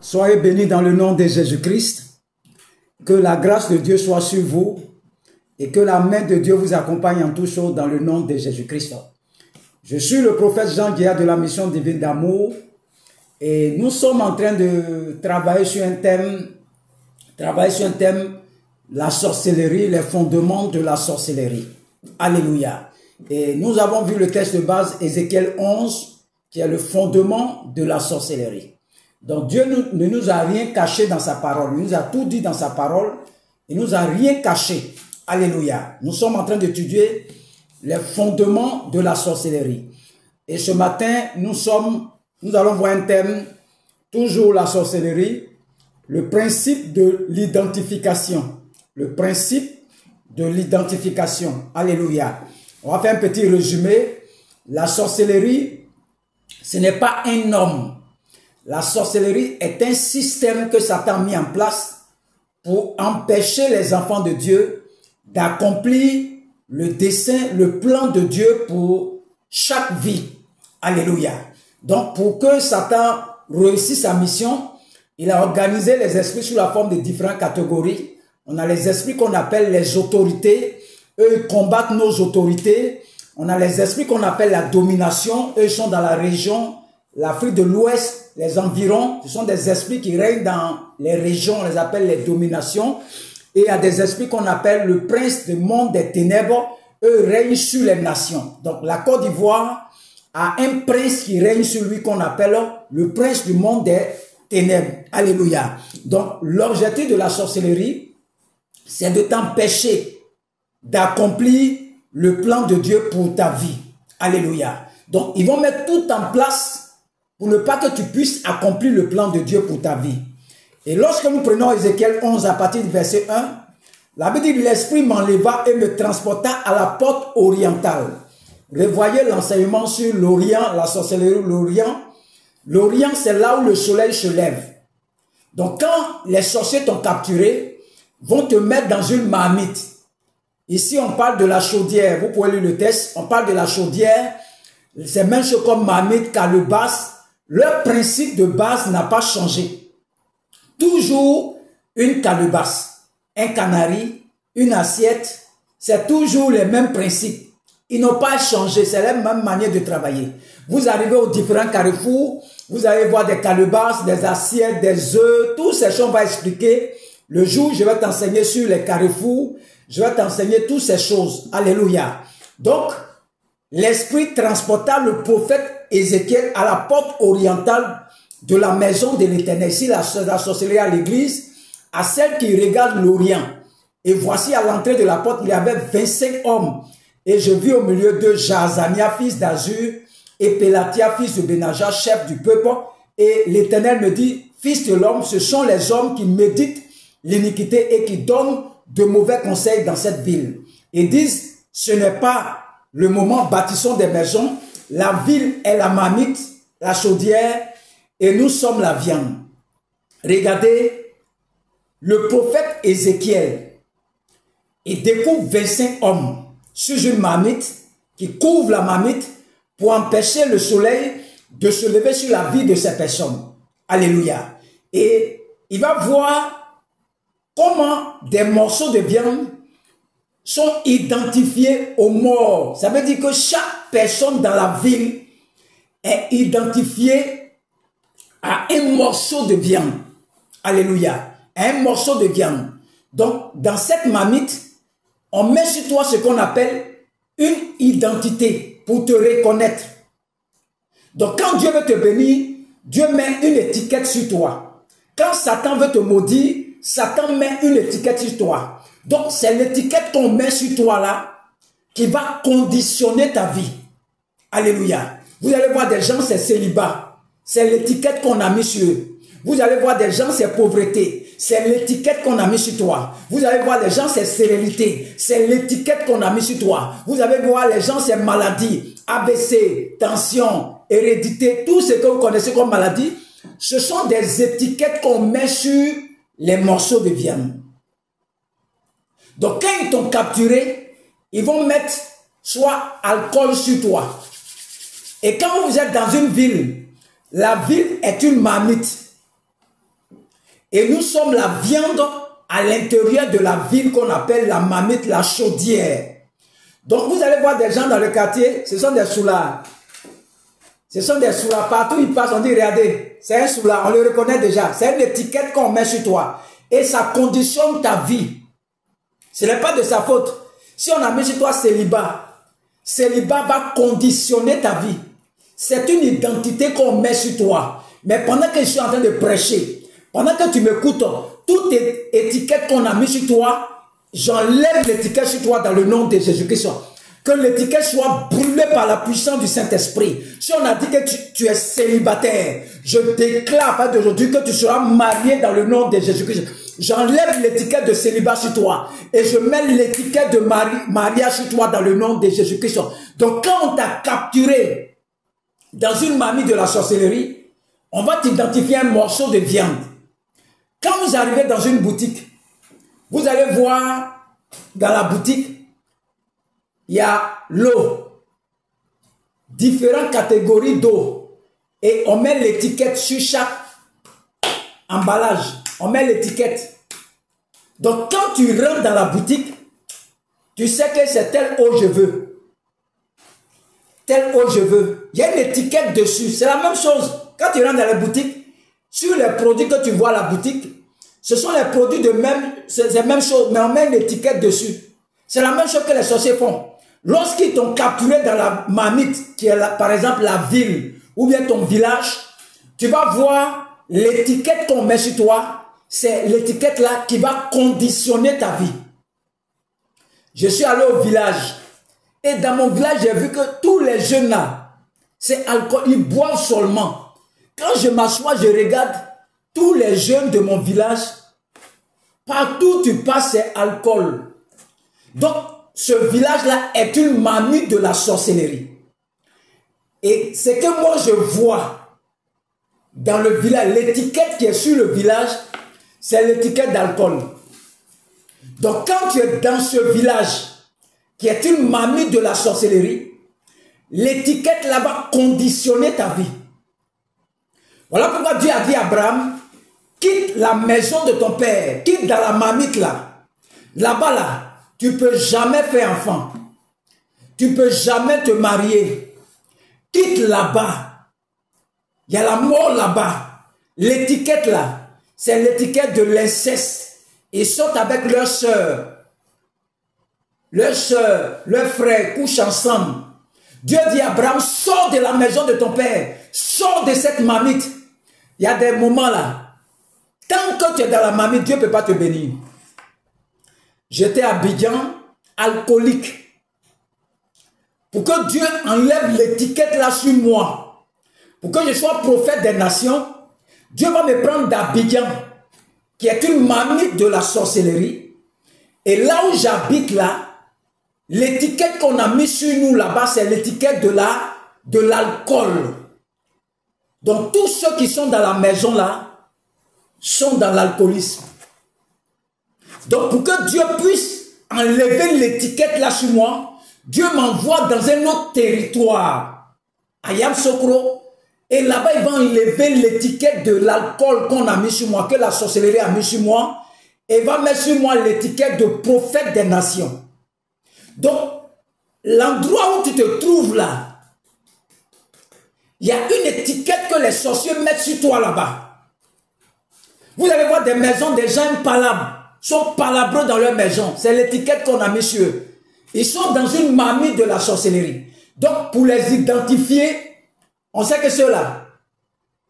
Soyez bénis dans le nom de Jésus-Christ. Que la grâce de Dieu soit sur vous et que la main de Dieu vous accompagne en toutes choses dans le nom de Jésus-Christ. Je suis le prophète Jean Guéa de la mission divine d'amour et nous sommes en train de travailler sur un thème, la sorcellerie, les fondements de la sorcellerie. Alléluia. Et nous avons vu le texte de base Ézéchiel 11 qui est le fondement de la sorcellerie. Donc Dieu ne nous a rien caché dans sa parole. Il nous a tout dit dans sa parole. Il ne nous a rien caché. Alléluia. Nous sommes en train d'étudier les fondements de la sorcellerie. Et ce matin, nous allons voir un thème, toujours la sorcellerie, le principe de l'identification. Le principe de l'identification. Alléluia. On va faire un petit résumé. La sorcellerie, ce n'est pas un homme. La sorcellerie est un système que Satan a mis en place pour empêcher les enfants de Dieu d'accomplir le dessein, le plan de Dieu pour chaque vie. Alléluia. Donc, pour que Satan réussisse sa mission, il a organisé les esprits sous la forme de différentes catégories. On a les esprits qu'on appelle les autorités. Eux, ils combattent nos autorités. On a les esprits qu'on appelle la domination. Eux, ils sont dans la région, l'Afrique de l'Ouest, les environs. Ce sont des esprits qui règnent dans les régions, on les appelle les dominations. Et il y a des esprits qu'on appelle le prince du monde des ténèbres. Eux règnent sur les nations. Donc la Côte d'Ivoire a un prince qui règne sur lui qu'on appelle le prince du monde des ténèbres. Alléluia. Donc l'objectif de la sorcellerie, c'est de t'empêcher d'accomplir le plan de Dieu pour ta vie. Alléluia. Donc ils vont mettre tout en place pour ne pas que tu puisses accomplir le plan de Dieu pour ta vie. Et lorsque nous prenons Ézéchiel 11 à partir du verset 1, la Bible dit « L'Esprit m'enleva et me transporta à la porte orientale ». Revoyez l'enseignement sur l'Orient, la sorcellerie, l'Orient. L'Orient, c'est là où le soleil se lève. Donc quand les sorciers t'ont capturé, vont te mettre dans une marmite. Ici, on parle de la chaudière. Vous pouvez lire le texte. On parle de la chaudière. C'est même chose comme marmite, calebasse. Leur principe de base n'a pas changé. Toujours une calebasse, un canari, une assiette, c'est toujours les mêmes principes. Ils n'ont pas changé, c'est la même manière de travailler. Vous arrivez aux différents carrefours, vous allez voir des calebasses, des assiettes, des œufs, toutes ces choses, on va expliquer. Le jour où je vais t'enseigner sur les carrefours, je vais t'enseigner toutes ces choses. Alléluia. Donc, l'Esprit transporta le prophète Ézéchiel à la porte orientale de la maison de l'Éternel. Ici, la sorcellerie à l'église, à celle qui regarde l'Orient. Et voici à l'entrée de la porte, il y avait 25 hommes. Et je vis au milieu d'eux Jaazania, fils d'Azur, et Pélatia, fils de Benaja, chef du peuple. Et l'Éternel me dit, fils de l'homme, ce sont les hommes qui méditent l'iniquité et qui donnent de mauvais conseils dans cette ville. Ils disent, ce n'est pas le moment, bâtissons des maisons. La ville est la marmite, la chaudière, et nous sommes la viande. Regardez, le prophète Ézéchiel, il découvre 25 hommes sur une marmite, qui couvrent la marmite pour empêcher le soleil de se lever sur la vie de ces personnes. Alléluia. Et il va voir comment des morceaux de viande sont identifiés aux morts. Ça veut dire que chaque personne dans la ville est identifiée à un morceau de viande. Alléluia. Un morceau de viande. Donc, dans cette marmite, on met sur toi ce qu'on appelle une identité pour te reconnaître. Donc, quand Dieu veut te bénir, Dieu met une étiquette sur toi. Quand Satan veut te maudire, Satan met une étiquette sur toi. Donc, c'est l'étiquette qu'on met sur toi là qui va conditionner ta vie. Alléluia. Vous allez voir des gens, c'est célibat. C'est l'étiquette qu'on a mis sur eux. Vous allez voir des gens, c'est pauvreté. C'est l'étiquette qu'on a mis sur toi. Vous allez voir les gens, c'est stérilité. C'est l'étiquette qu'on a mis sur toi. Vous allez voir les gens, c'est maladie, ABC, tension, hérédité, tout ce que vous connaissez comme maladie. Ce sont des étiquettes qu'on met sur les morceaux de viande. Donc quand ils t'ont capturé, ils vont mettre soit alcool sur toi. Et quand vous êtes dans une ville, la ville est une marmite. Et nous sommes la viande à l'intérieur de la ville qu'on appelle la marmite, la chaudière. Donc vous allez voir des gens dans le quartier, ce sont des soulards. Ce sont des soulards. Partout ils passent, on dit regardez, c'est un soulard, on le reconnaît déjà. C'est une étiquette qu'on met sur toi. Et ça conditionne ta vie. Ce n'est pas de sa faute. Si on a mis sur toi célibat, célibat va conditionner ta vie. C'est une identité qu'on met sur toi. Mais pendant que je suis en train de prêcher, pendant que tu m'écoutes, toute étiquette qu'on a mis sur toi, j'enlève l'étiquette sur toi dans le nom de Jésus-Christ. Que l'étiquette soit brûlée par la puissance du Saint-Esprit. Si on a dit que tu es célibataire, je déclare à partir d'aujourd'hui que tu seras marié dans le nom de Jésus-Christ. J'enlève l'étiquette de célibat sur toi et je mets l'étiquette de mariage sur toi dans le nom de Jésus-Christ. Donc quand on t'a capturé dans une marmite de la sorcellerie, on va t'identifier un morceau de viande. Quand vous arrivez dans une boutique, vous allez voir dans la boutique, il y a l'eau, différentes catégories d'eau, et on met l'étiquette sur chaque emballage, on met l'étiquette. Donc quand tu rentres dans la boutique, tu sais que c'est telle eau je veux, telle eau je veux. Il y a une étiquette dessus, c'est la même chose. Quand tu rentres dans la boutique, sur les produits que tu vois à la boutique, ce sont les produits de même, c'est la même chose, mais on met une étiquette dessus. C'est la même chose que les sorciers font. Lorsqu'ils t'ont capturé dans la marmite, qui est par exemple la ville, ou bien ton village, tu vas voir l'étiquette qu'on met sur toi, c'est l'étiquette là qui va conditionner ta vie. Je suis allé au village, et dans mon village, j'ai vu que tous les jeunes là, c'est alcool, ils boivent seulement. Quand je m'assois, je regarde tous les jeunes de mon village, partout où tu passes, c'est alcool. Donc, ce village-là est une marmite de la sorcellerie. Et ce que moi je vois dans le village, l'étiquette qui est sur le village, c'est l'étiquette d'alcool. Donc quand tu es dans ce village, qui est une marmite de la sorcellerie, l'étiquette là va conditionner ta vie. Voilà pourquoi Dieu a dit à Abraham, quitte la maison de ton père, quitte dans la marmite là, là-bas là, tu ne peux jamais faire enfant. Tu ne peux jamais te marier. Quitte là-bas. Il y a la mort là-bas. L'étiquette là, c'est l'étiquette de l'inceste. Ils sortent avec leurs sœurs. Leurs sœurs, leurs frères couchent ensemble. Dieu dit à Abraham, sors de la maison de ton père. Sors de cette marmite. Il y a des moments là. Tant que tu es dans la marmite, Dieu ne peut pas te bénir. J'étais à Abidjan, alcoolique. Pour que Dieu enlève l'étiquette là sur moi, pour que je sois prophète des nations, Dieu va me prendre d'Abidjan, qui est une marmite de la sorcellerie. Et là où j'habite là, l'étiquette qu'on a mis sur nous là-bas, c'est l'étiquette de l'alcool. Donc tous ceux qui sont dans la maison là, sont dans l'alcoolisme. Donc pour que Dieu puisse enlever l'étiquette là sur moi, Dieu m'envoie dans un autre territoire, à Yamoussoukro, et là-bas il va enlever l'étiquette de l'alcool qu'on a mis sur moi, que la sorcellerie a mis sur moi, et va mettre sur moi l'étiquette de prophète des nations. Donc l'endroit où tu te trouves là, il y a une étiquette que les sorciers mettent sur toi là-bas. Vous allez voir des maisons, des gens impalables, sont palabreux dans leur maison. C'est l'étiquette qu'on a mis sur eux. Ils sont dans une marmite de la sorcellerie. Donc, pour les identifier, on sait que ceux-là,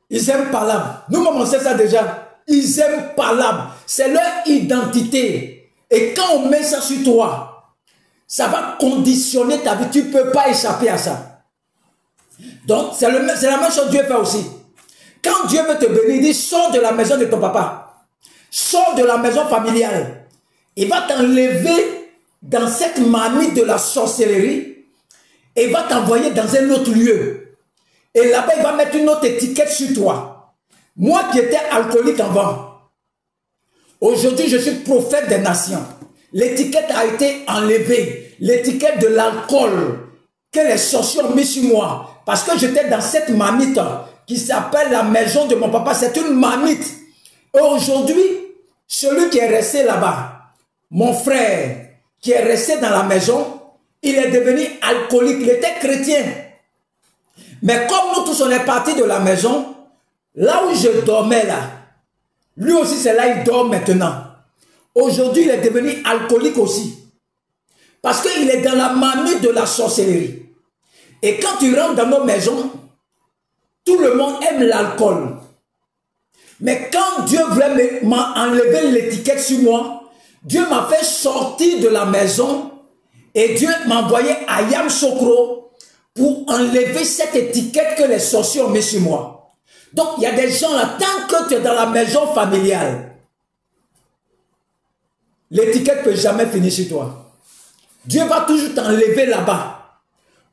ils aiment palabre. Nous-mêmes, on sait ça déjà. Ils aiment palabre. C'est leur identité. Et quand on met ça sur toi, ça va conditionner ta vie. Tu ne peux pas échapper à ça. Donc, c'est la même chose que Dieu fait aussi. Quand Dieu veut te bénir, il dit, sors de la maison de ton papa. Sors de la maison familiale. Il va t'enlever dans cette marmite de la sorcellerie et va t'envoyer dans un autre lieu. Et là-bas, il va mettre une autre étiquette sur toi. Moi qui étais alcoolique avant, aujourd'hui, je suis prophète des nations. L'étiquette a été enlevée. L'étiquette de l'alcool que les sorciers ont mis sur moi. Parce que j'étais dans cette marmite qui s'appelle la maison de mon papa. C'est une marmite Aujourd'hui, celui qui est resté là-bas, mon frère, qui est resté dans la maison, il est devenu alcoolique. Il était chrétien. Mais comme nous tous, on est partis de la maison, là où je dormais là, lui aussi c'est là il dort maintenant. Aujourd'hui, il est devenu alcoolique aussi. Parce qu'il est dans la marmite de la sorcellerie. Et quand tu rentres dans nos maisons, tout le monde aime l'alcool. Mais quand Dieu voulait m'enlever l'étiquette sur moi, Dieu m'a fait sortir de la maison et Dieu m'a envoyé à Yamoussoukro pour enlever cette étiquette que les sorciers ont mis sur moi. Donc, il y a des gens là, tant que tu es dans la maison familiale, l'étiquette ne peut jamais finir sur toi. Dieu va toujours t'enlever là-bas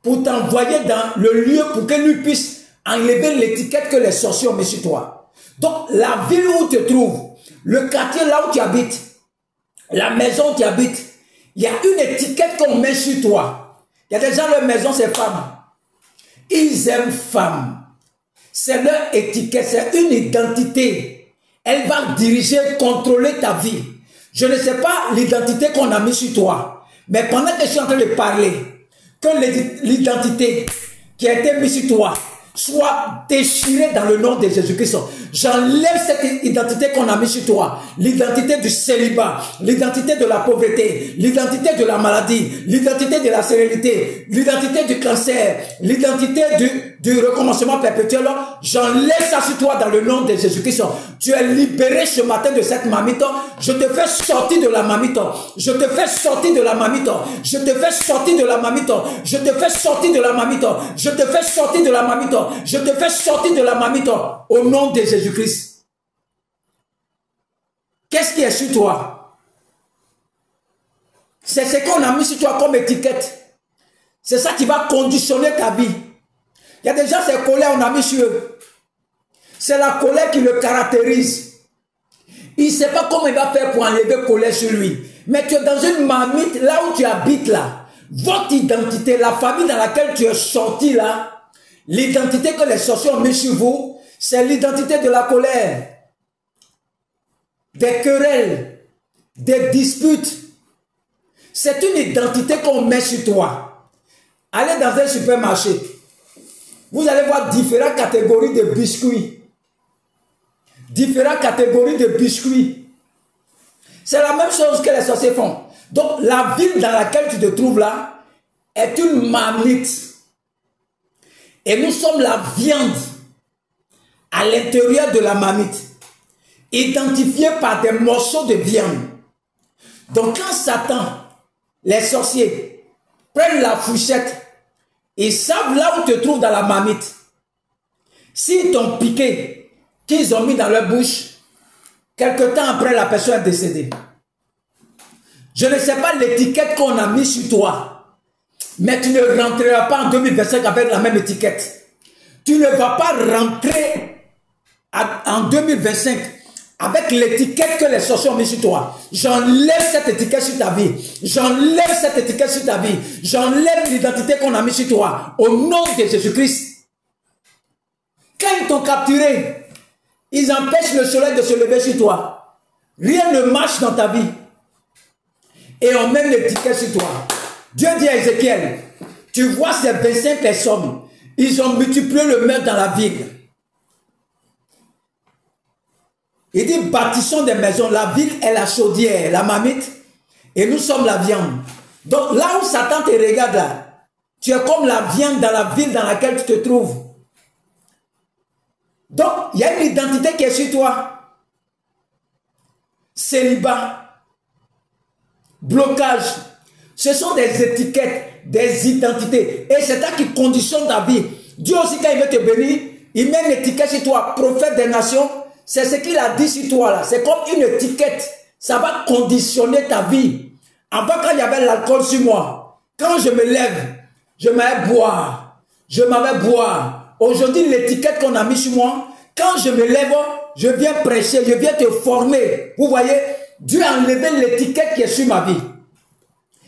pour t'envoyer dans le lieu pour que lui puisse enlever l'étiquette que les sorciers ont mis sur toi. Donc, la ville où tu te trouves, le quartier là où tu habites, la maison où tu habites, il y a une étiquette qu'on met sur toi. Il y a des gens, leur maison, c'est femme. Ils aiment femme. C'est leur étiquette, c'est une identité. Elle va diriger, contrôler ta vie. Je ne sais pas l'identité qu'on a mis sur toi. Mais pendant que je suis en train de parler, que l'identité qui a été mise sur toi soit déchirée dans le nom de Jésus-Christ. J'enlève cette identité qu'on a mise sur toi. L'identité du célibat, l'identité de la pauvreté, l'identité de la maladie, l'identité de la sérénité, l'identité du cancer, l'identité du recommencement perpétuel. J'enlève ça sur toi dans le nom de Jésus-Christ. Tu es libéré ce matin de cette marmite. Je te fais sortir de la marmite. Je te fais sortir de la marmite. Je te fais sortir de la marmite. Je te fais sortir de la marmite. Je te fais sortir de la marmite. Je te fais sortir de la marmite au nom de Jésus-Christ. Qu'est-ce qui est sur toi? C'est ce qu'on a mis sur toi comme étiquette. C'est ça qui va conditionner ta vie. Il y a des gens, c'est colère, on a mis sur eux. C'est la colère qui le caractérise. Il ne sait pas comment il va faire pour enlever colère sur lui. Mais tu es dans une marmite, là où tu habites là. Votre identité, la famille dans laquelle tu es sorti là, l'identité que les sorciers ont mis sur vous, c'est l'identité de la colère, des querelles, des disputes. C'est une identité qu'on met sur toi. Allez dans un supermarché, vous allez voir différentes catégories de biscuits. Différentes catégories de biscuits. C'est la même chose que les sorciers font. Donc la ville dans laquelle tu te trouves là est une marmite. Et nous sommes la viande à l'intérieur de la marmite, identifiée par des morceaux de viande. Donc quand Satan, les sorciers, prennent la fourchette, ils savent là où tu te trouves dans la marmite. S'ils t'ont piqué, qu'ils ont mis dans leur bouche, quelque temps après la personne est décédée. Je ne sais pas l'étiquette qu'on a mis sur toi. Mais tu ne rentreras pas en 2025 avec la même étiquette. Tu ne vas pas rentrer en 2025 avec l'étiquette que les sorciers ont mis sur toi. J'enlève cette étiquette sur ta vie. J'enlève cette étiquette sur ta vie. J'enlève l'identité qu'on a mis sur toi. Au nom de Jésus-Christ. Quand ils t'ont capturé, ils empêchent le soleil de se lever sur toi. Rien ne marche dans ta vie. Et on met l'étiquette sur toi. Dieu dit à Ézéchiel, tu vois ces 25 personnes, ils ont multiplié le meurtre dans la ville. Il dit, bâtissons des maisons, la ville est la chaudière, la marmite, et nous sommes la viande. Donc là où Satan te regarde là, tu es comme la viande dans la ville dans laquelle tu te trouves. Donc, il y a une identité qui est sur toi. Célibat, blocage. Ce sont des étiquettes, des identités. Et c'est ça qui conditionne ta vie. Dieu aussi, quand il veut te bénir, il met une étiquette sur toi, prophète des nations. C'est ce qu'il a dit sur toi là. C'est comme une étiquette. Ça va conditionner ta vie. Avant, quand il y avait l'alcool sur moi, quand je me lève, je m'avais boire. Je m'avais boire. Aujourd'hui, l'étiquette qu'on a mis sur moi, quand je me lève, je viens prêcher, je viens te former. Vous voyez, Dieu a enlevé l'étiquette qui est sur ma vie.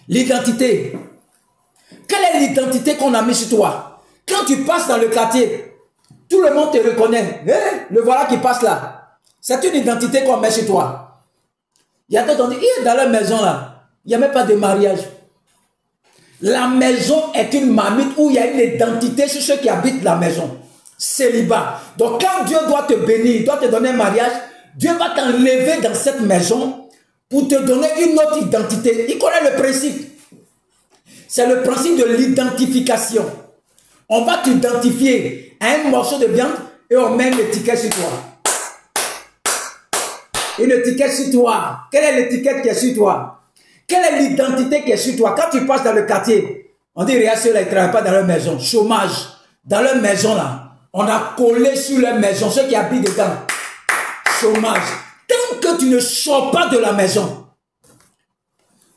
L'identité. Quelle est l'identité qu'on a mis sur toi? Quand tu passes dans le quartier, tout le monde te reconnaît. Le voilà qui passe là. C'est une identité qu'on met sur toi. Il y a d'autres qui disent, dans leur maison là, il n'y a même pas de mariage. La maison est une marmite où il y a une identité sur ceux qui habitent la maison. Célibat. Donc quand Dieu doit te bénir, doit te donner un mariage, Dieu va t'enlever dans cette maison pour te donner une autre identité. Il connaît le principe. C'est le principe de l'identification. On va t'identifier à un morceau de viande et on met une étiquette sur toi. Une étiquette sur toi. Quelle est l'étiquette qui est sur toi? Quelle est l'identité qui est sur toi? Quand tu passes dans le quartier, on dit, regarde ceux-là, ils ne travaillent pas dans leur maison. Chômage. Dans leur maison, là, on a collé sur leur maison, ceux qui habitent dedans. Chômage. Tant que tu ne sors pas de la maison,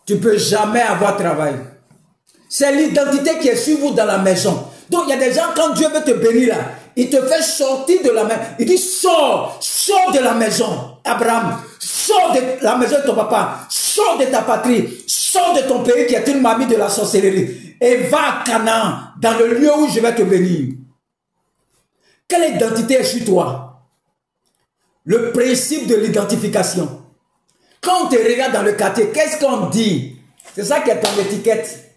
tu ne peux jamais avoir travail. C'est l'identité qui est sur vous dans la maison. Donc, il y a des gens, quand Dieu veut te bénir, là, il te fait sortir de la maison. Il dit, sors de la maison. Abraham, sors de la maison de ton papa, sors de ta patrie, sors de ton pays qui est une mamie de la sorcellerie et va à Canaan, dans le lieu où je vais te bénir. Quelle identité est sur toi? Le principe de l'identification. Quand on te regarde dans le quartier, qu'est-ce qu'on dit? C'est ça qui est ton étiquette.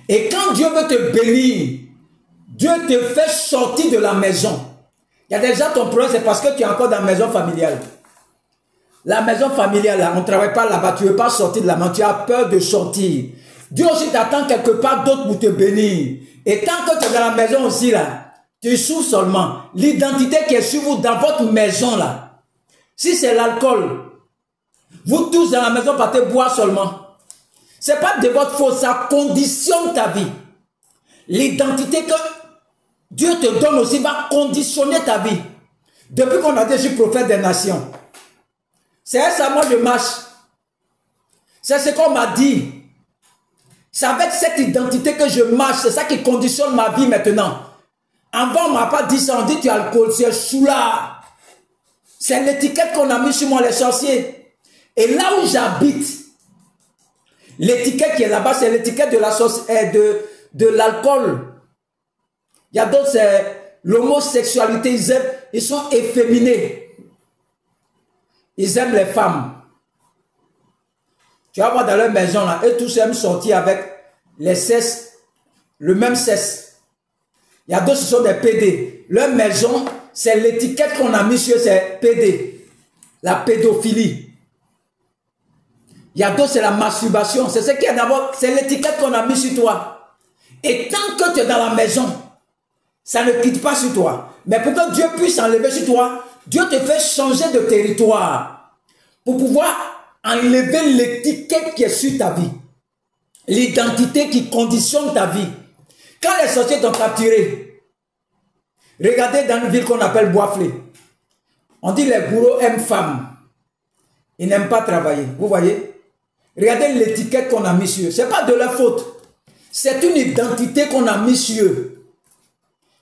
Et quand Dieu veut te bénir, Dieu te fait sortir de la maison. Il y a des gens, ton problème, c'est parce que tu es encore dans la maison familiale. La maison familiale, là, on ne travaille pas là-bas, tu ne veux pas sortir de la maison, tu as peur de sortir. Dieu aussi t'attend quelque part d'autre pour te bénir. Et tant que tu es dans la maison aussi, là, tu souffres seulement. L'identité qui est sur vous, dans votre maison, là, si c'est l'alcool, vous tous dans la maison partez boire seulement. Ce n'est pas de votre faute, ça conditionne ta vie. L'identité que Dieu te donne aussi va conditionner ta vie. Depuis qu'on a dit, je suis prophète des nations. C'est ça, moi je marche. C'est ce qu'on m'a dit. C'est avec cette identité que je marche. C'est ça qui conditionne ma vie maintenant. Avant, on ne m'a pas dit ça. On dit tu es alcool, tu es choula. C'est l'étiquette qu'on a mis sur moi, les sorciers. Et là où j'habite, l'étiquette qui est là-bas, c'est l'étiquette de l'alcool. Il y a d'autres, c'est l'homosexualité. Ils sont efféminés. Ils aiment les femmes. Tu vas voir dans leur maison, là, et tous aiment sortir avec les sexe, le même sexe. Il y a d'autres qui sont des PD. Leur maison, c'est l'étiquette qu'on a mis sur eux, c'est PD. La pédophilie. Il y a d'autres, c'est la masturbation. C'est ce qui est d'abord, c'est l'étiquette qu'on a mis sur toi. Et tant que tu es dans la maison, ça ne quitte pas sur toi. Mais pour que Dieu puisse enlever sur toi, Dieu te fait changer de territoire pour pouvoir enlever l'étiquette qui est sur ta vie. L'identité qui conditionne ta vie. Quand les sorciers t'ont capturé, regardez dans une ville qu'on appelle Boisflé. On dit les bourreaux aiment femmes. Ils n'aiment pas travailler. Vous voyez? Regardez l'étiquette qu'on a mis sur eux. Ce n'est pas de leur faute. C'est une identité qu'on a mis sur eux.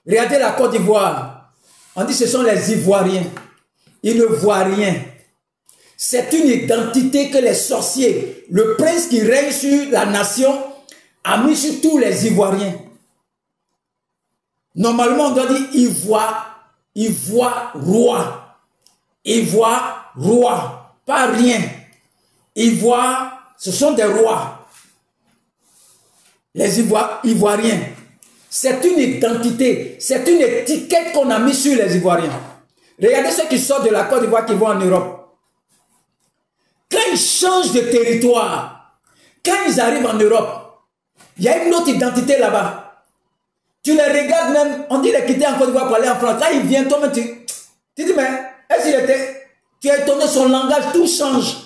Regardez la Côte d'Ivoire. On dit que ce sont les Ivoiriens. Ils ne voient rien. C'est une identité que les sorciers, le prince qui règne sur la nation, a mis sur tous les Ivoiriens. Normalement, on doit dire Ivoire roi. Ivoire roi. Pas rien. Ivoire, ce sont des rois. Les Ivoiriens. C'est une identité, c'est une étiquette qu'on a mis sur les Ivoiriens. Regardez ceux qui sortent de la Côte d'Ivoire qui vont en Europe. Quand ils changent de territoire, quand ils arrivent en Europe, il y a une autre identité là-bas. Tu les regardes même, on dit les quitter en Côte d'Ivoire pour aller en France. Quand ils viennent, toi-même, tu dis, mais est-ce qu'il était... Tu es étonné, son langage, tout change.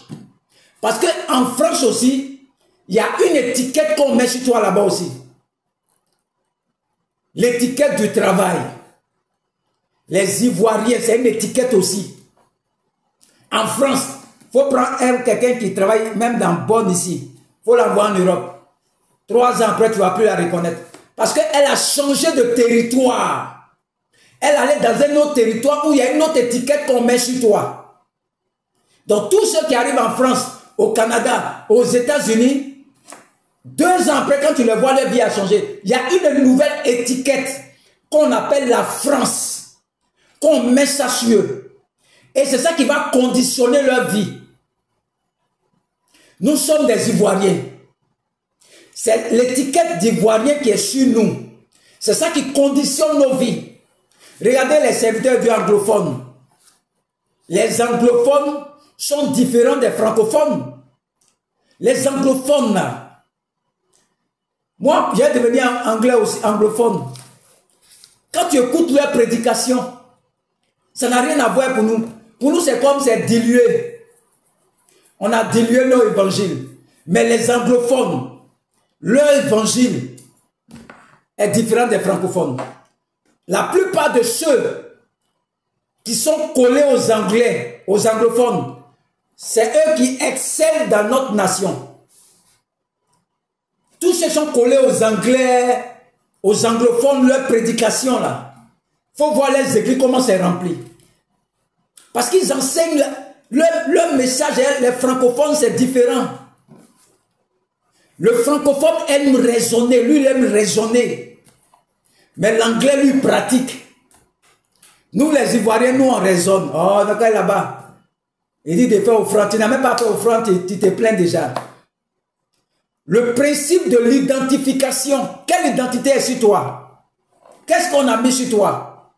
Parce qu'en France aussi, il y a une étiquette qu'on met sur toi là-bas aussi. L'étiquette du travail. Les Ivoiriens, c'est une étiquette aussi. En France, il faut prendre quelqu'un qui travaille même dans Bonn ici. Il faut l'envoyer en Europe. 3 ans après, tu ne vas plus la reconnaître. Parce qu'elle a changé de territoire. Elle allait dans un autre territoire où il y a une autre étiquette qu'on met sur toi. Donc tous ceux qui arrivent en France, au Canada, aux États-Unis, 2 ans après, quand tu le vois, leur vie a changé. Il y a une nouvelle étiquette qu'on appelle la France. Qu'on met ça sur eux. Et c'est ça qui va conditionner leur vie. Nous sommes des Ivoiriens. C'est l'étiquette d'Ivoirien qui est sur nous. C'est ça qui conditionne nos vies. Regardez les serviteurs du anglophone. Les anglophones sont différents des francophones. Les anglophones, là. Moi, j'ai devenu anglais aussi, anglophone. Quand tu écoutes leur prédication, ça n'a rien à voir pour nous. Pour nous, c'est comme c'est dilué. On a dilué leur évangile. Mais les anglophones, leur évangile est différent des francophones. La plupart de ceux qui sont collés aux Anglais, aux anglophones, c'est eux qui excellent dans notre nation. Tous ceux qui sont collés aux Anglais, aux anglophones, leur prédication là, il faut voir les églises comment c'est rempli. Parce qu'ils enseignent leur message, les francophones c'est différent. Le francophone aime raisonner, lui il aime raisonner. Mais l'anglais lui pratique. Nous les Ivoiriens, nous on raisonne. Oh, donc là-bas. Il dit de faire offrande. Tu n'as même pas fait offrande, tu te plains déjà. Le principe de l'identification. Quelle identité est sur toi? Qu'est-ce qu'on a mis sur toi?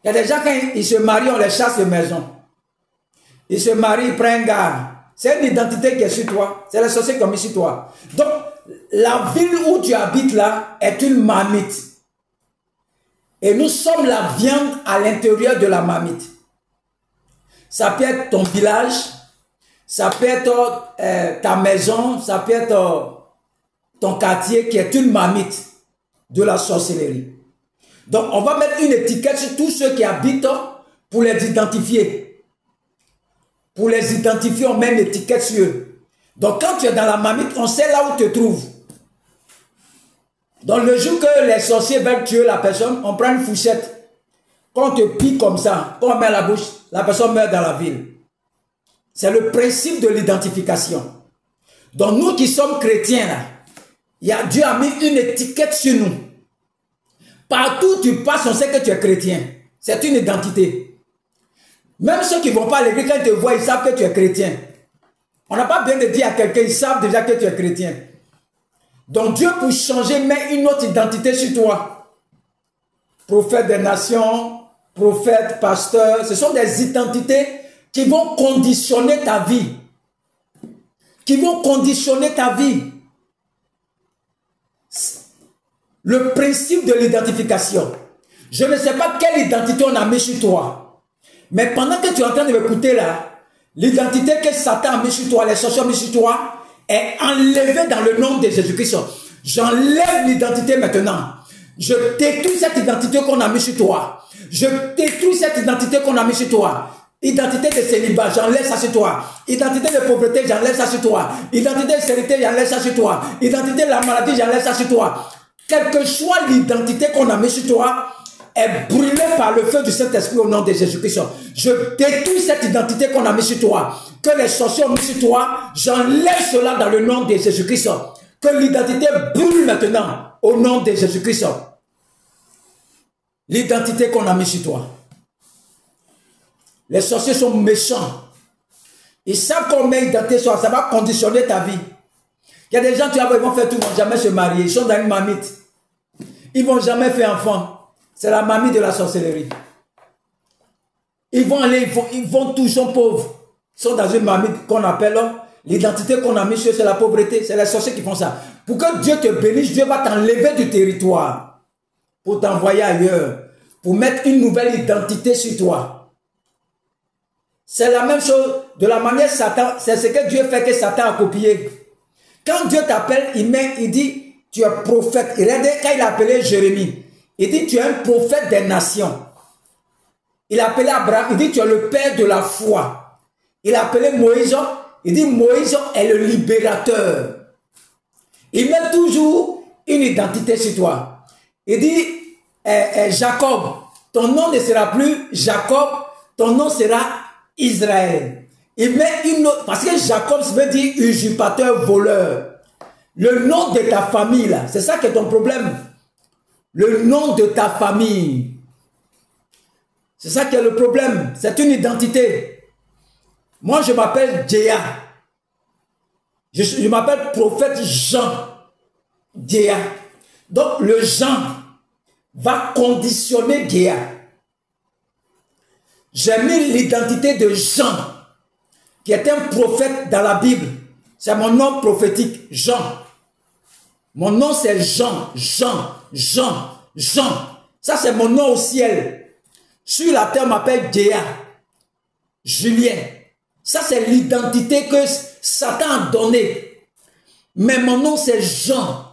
Il y a des gens, quand ils se marient, on les chasse de maison. Ils se marient, ils prennent un gars. C'est une identité qui est sur toi. C'est la société qui a mis sur toi. Donc, la ville où tu habites là est une marmite. Et nous sommes la viande à l'intérieur de la marmite. Ça peut être ton village, ça peut être ta maison, ça peut être ton quartier qui est une marmite de la sorcellerie. Donc, on va mettre une étiquette sur tous ceux qui habitent pour les identifier. Pour les identifier, on met une étiquette sur eux. Donc, quand tu es dans la marmite, on sait là où tu te trouves. Donc, le jour que les sorciers veulent tuer la personne, on prend une fourchette. Quand on te pique comme ça, quand on met à la bouche, la personne meurt dans la ville. C'est le principe de l'identification. Donc, nous qui sommes chrétiens, là, Dieu a mis une étiquette sur nous. Partout où tu passes, on sait que tu es chrétien. C'est une identité. Même ceux qui ne vont pas à l'église, quand ils te voient, ils savent que tu es chrétien. On n'a pas besoin de dire à quelqu'un, ils savent déjà que tu es chrétien. Donc Dieu, pour changer, met une autre identité sur toi. Prophète des nations, prophète, pasteur, ce sont des identités qui vont conditionner ta vie. Qui vont conditionner ta vie. Le principe de l'identification. Je ne sais pas quelle identité on a mis sur toi. Mais pendant que tu es en train de m'écouter là, l'identité que Satan a mis sur toi, les sorciers ont mis sur toi, est enlevée dans le nom de Jésus-Christ. J'enlève l'identité maintenant. Je détruis cette identité qu'on a mis sur toi. Je détruis cette identité qu'on a mis sur toi. Identité de célibat, j'enlève ça sur toi. Identité de pauvreté, j'enlève ça sur toi. Identité de stérilité, j'enlève ça sur toi. Identité de la maladie, j'enlève ça sur toi. Quelle que soit l'identité qu'on a mis sur toi, est brûlée par le feu du Saint-Esprit au nom de Jésus-Christ. Je détruis cette identité qu'on a mis sur toi. Que les sorciers ont mis sur toi, j'enlève cela dans le nom de Jésus-Christ. Que l'identité brûle maintenant au nom de Jésus-Christ. L'identité qu'on a mis sur toi. Les sorciers sont méchants. Ils savent qu'on met identité sur toi, ça va conditionner ta vie. Il y a des gens, tu vois, ils vont faire tout, ils ne vont jamais se marier. Ils sont dans une marmite. Ils ne vont jamais faire enfant. C'est la marmite de la sorcellerie. Ils vont aller, ils vont tous, ils sont pauvres. Ils sont dans une marmite qu'on appelle, l'identité qu'on a mise sur eux, c'est la pauvreté. C'est les sorciers qui font ça. Pour que Dieu te bénisse, Dieu va t'enlever du territoire. Pour t'envoyer ailleurs. Pour mettre une nouvelle identité sur toi. C'est la même chose. De la manière Satan, c'est ce que Dieu fait que Satan a copié. Quand Dieu t'appelle, il dit, tu es prophète. Regardez, quand il a appelé Jérémie, il dit, tu es un prophète des nations. Il a appelé Abraham, il dit, tu es le père de la foi. Il a appelé Moïse, il dit, Moïse est le libérateur. Il met toujours une identité sur toi. Il dit, Jacob, ton nom ne sera plus Jacob, ton nom sera Israël. Il met une autre, parce que Jacob veut dire usurpateur, voleur. Le nom de ta famille, là, c'est ça qui est ton problème. Le nom de ta famille. C'est ça qui est le problème. C'est une identité. Moi, je m'appelle Djéa. Je m'appelle prophète Jean Djéa. Donc, le Jean va conditionner Djéa. J'ai mis l'identité de Jean, qui est un prophète dans la Bible. C'est mon nom prophétique, Jean. Mon nom, c'est Jean. Ça, c'est mon nom au ciel. Sur la terre, on m'appelle Djéa. Julien. Ça, c'est l'identité que Satan a donnée. Mais mon nom, c'est Jean.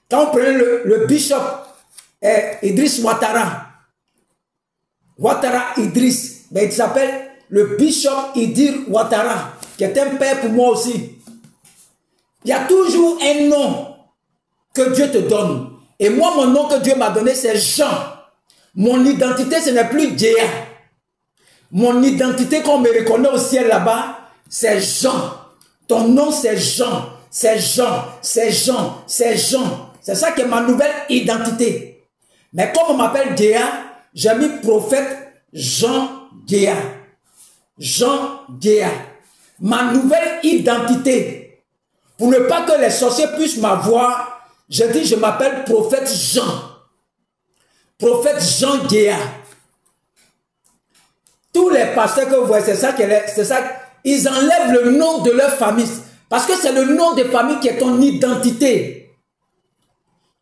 Quand on prenait le bishop Idriss Ouattara, Idriss, mais il s'appelle le bishop Idir Ouattara, qui est un père pour moi aussi. Il y a toujours un nom que Dieu te donne. Et moi, mon nom que Dieu m'a donné, c'est Jean. Mon identité, ce n'est plus Djéa. Mon identité, qu'on me reconnaît au ciel là-bas, c'est Jean. Ton nom, c'est Jean. C'est Jean. C'est ça qui est ma nouvelle identité. Mais comme on m'appelle Djéa, j'ai mis prophète Jean Djéa. Ma nouvelle identité. Pour ne pas que les sorciers puissent m'avoir, je dis je m'appelle prophète Jean. Prophète Jean Djéa. Tous les pasteurs que vous voyez, c'est ça, ils enlèvent le nom de leur famille. Parce que c'est le nom de famille qui est ton identité.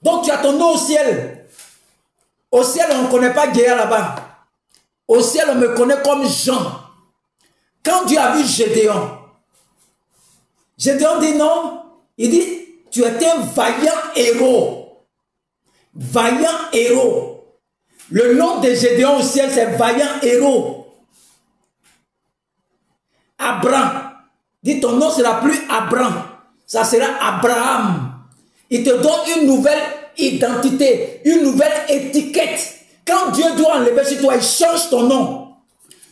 Donc tu as ton nom au ciel. Au ciel, on ne connaît pas Djéa là-bas. Au ciel, on me connaît comme Jean. Quand Dieu a vu Gédéon, Gédéon dit non. Il dit, tu es un vaillant héros. Vaillant héros. Le nom de Gédéon au ciel, c'est vaillant héros. Abraham. Dit ton nom sera plus Abraham. Ça sera Abraham. Il te donne une nouvelle identité, une nouvelle étiquette. Quand Dieu doit enlever sur toi, il change ton nom.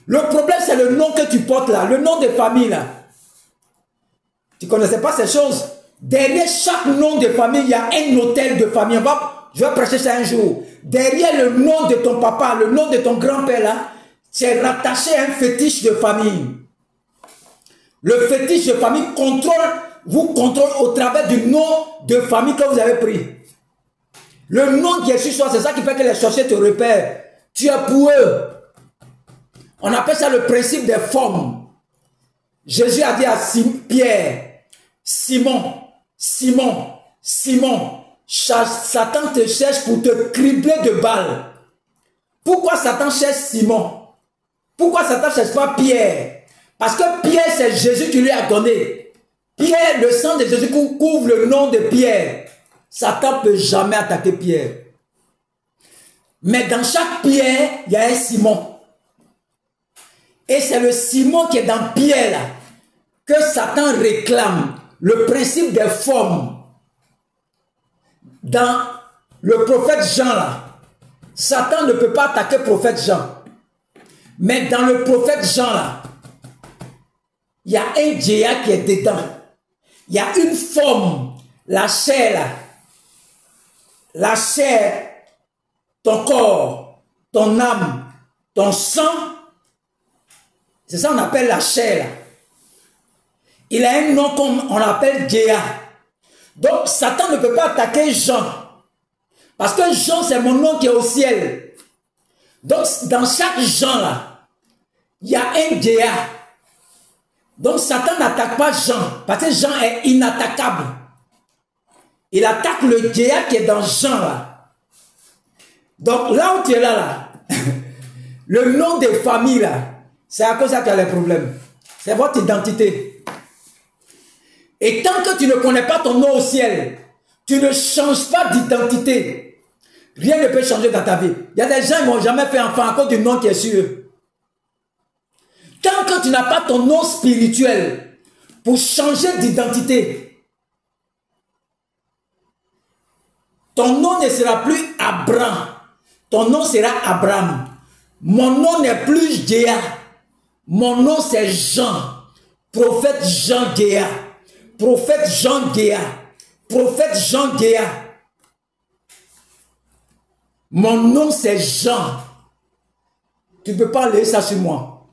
Le problème, c'est le nom que tu portes là, le nom de famille là. Tu ne connaissais pas ces choses. Derrière chaque nom de famille, il y a un hôtel de famille. Je vais prêcher ça un jour. Derrière le nom de ton papa, le nom de ton grand-père là, c'est rattaché à un fétiche de famille. Le fétiche de famille vous contrôle au travers du nom de famille que vous avez pris. Le nom qui est sur soi, c'est ça qui fait que les sorciers te repèrent. Tu es pour eux. On appelle ça le principe des formes. Jésus a dit à Pierre, Simon, Satan te cherche pour te cribler de balles. Pourquoi Satan cherche Simon? Pourquoi Satan ne cherche pas Pierre? Parce que Pierre, c'est Jésus qui lui a donné. Pierre, le sang de Jésus couvre le nom de Pierre. Satan ne peut jamais attaquer Pierre. Mais dans chaque Pierre, il y a un Simon. Et c'est le Simon qui est dans Pierre là, que Satan réclame. Le principe des formes. Dans le prophète Jean là, Satan ne peut pas attaquer le prophète Jean. Mais dans le prophète Jean là, il y a un Djéa qui est dedans. Il y a une forme, la chair là. La chair, ton corps, ton âme, ton sang. C'est ça qu'on appelle la chair là. Il a un nom qu'on appelle Djéa. Donc Satan ne peut pas attaquer Jean. Parce que Jean c'est mon nom qui est au ciel. Donc dans chaque Jean là, il y a un Djéa. Donc Satan n'attaque pas Jean, parce que Jean est inattaquable. Il attaque le Djéa qui est dans Jean là. Donc là où tu es là, le nom de famille là, c'est à cause de ça qu'il y a les problèmes. C'est votre identité. Et tant que tu ne connais pas ton nom au ciel, tu ne changes pas d'identité. Rien ne peut changer dans ta vie. Il y a des gens qui n'ont jamais fait enfant à cause du nom qui est sur eux. Tant que tu n'as pas ton nom spirituel pour changer d'identité, ton nom ne sera plus Abraham. Ton nom sera Abraham. Mon nom n'est plus Djéa. Mon nom c'est Jean. Prophète Jean Djéa. Prophète Jean Djéa. Prophète Jean Djéa. Mon nom c'est Jean. Tu ne peux pas enlever ça sur moi.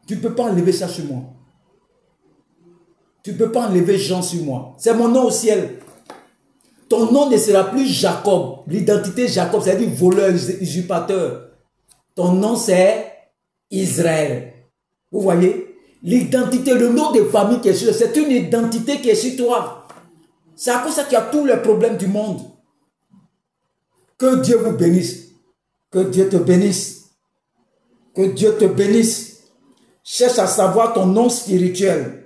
Tu ne peux pas enlever ça sur moi. Tu ne peux pas enlever Jean sur moi. C'est mon nom au ciel. Ton nom ne sera plus Jacob. L'identité Jacob, c'est-à-dire voleur, usurpateur. Ton nom, c'est Israël. Vous voyez? L'identité, le nom de famille qui est sur toi, c'est une identité qui est sur toi. C'est à cause de ça qu'il y a tous les problèmes du monde. Que Dieu vous bénisse. Que Dieu te bénisse. Que Dieu te bénisse. Cherche à savoir ton nom spirituel.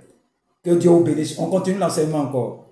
Que Dieu vous bénisse. On continue l'enseignement encore.